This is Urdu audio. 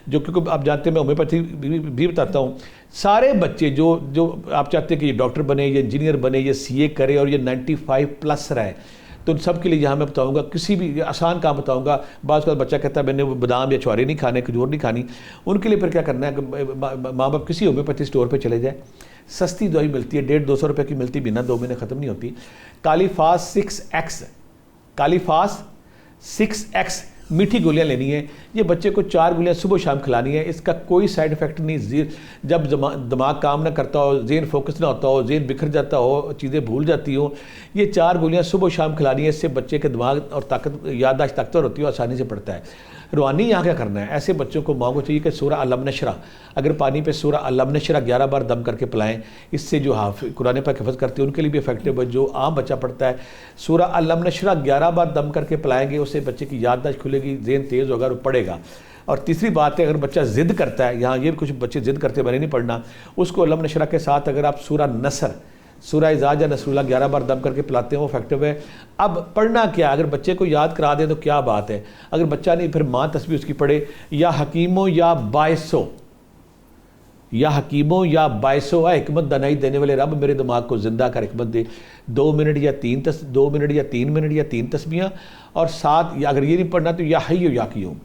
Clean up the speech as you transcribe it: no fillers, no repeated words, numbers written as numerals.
جو کیونکہ آپ جانتے ہیں میں ہومیوپیتھی بھی بتاتا ہوں. سارے بچے جو آپ چاہتے ہیں کہ یہ ڈاکٹر بنے، یہ انجینئر بنے، یہ سی اے کرے اور یہ 95+ رہے، تو ان سب کے لیے یہاں میں بتاؤں گا، کسی بھی آسان کام بتاؤں گا. بعض کا بچہ کہتا ہے میں نے بادام یا چھوارے نہیں کھانے، کھجور نہیں کھانی. ان کے لیے پھر کیا کرنا ہے کہ ماں باپ کسی ہومیوپیتھی اسٹور پہ چلے جائیں. سستی دوائی ملتی ہے، 150-200 روپے کی ملتی بھی نہ، 2 مہینے ختم نہیں ہوتی. کالیفاس 6X، کالیفاس 6X میٹھی گولیاں لینی ہیں. یہ بچے کو 4 گولیاں صبح شام کھلانی ہیں. اس کا کوئی سائیڈ افیکٹ نہیں. جب دماغ کام نہ کرتا ہو، ذہن فوکس نہ ہوتا ہو، ذہن بکھر جاتا ہو، چیزیں بھول جاتی ہوں، یہ 4 گولیاں صبح شام کھلانی ہے. اس سے بچے کے دماغ اور یادداشت طاقتور ہوتی ہے، آسانی سے پڑھتا ہے. روحانی یہاں کیا کرنا ہے، ایسے بچوں کو ماں کو چاہیے کہ سورہ علم نشرہ، اگر پانی پہ سورہ علم نشرہ 11 بار دم کر کے پلائیں. اس سے جو قرآن پاک حفظ کرتے ہیں ان کے لیے بھی افیکٹو ہے. جو عام بچہ پڑھتا ہے سورہ علم نشرہ 11 بار دم کر کے پلائیں گے، اس سے بچے کی یادداشت کھلے گی، ذہن تیز ہوگا اور پڑھے گا. اور تیسری بات ہے، اگر بچہ ضد کرتا ہے، یہاں یہ کچھ بچے ضد کرتے ہیں میں نے نہیں پڑھنا، اس کو علم نشرہ کے ساتھ اگر آپ سورہ نصر، سورہ اذا جاء نصر اللہ 11 بار دم کر کے پلاتے ہیں، وہ افیکٹو ہے. اب پڑھنا کیا، اگر بچے کو یاد کرا دیں تو کیا بات ہے. اگر بچہ نہیں، پھر ماں تسبیح اس کی پڑھے، یا حکیموں یا باعثوں، یا حکیموں یا باعثوں، اے حکمت دانائی دینے والے رب میرے دماغ کو زندہ کر، حکمت دے. 2 منٹ یا 3 منٹ یا 3 تسبیحاں، اور ساتھ اگر یہ نہیں پڑھنا تو یا حی یا قیوم.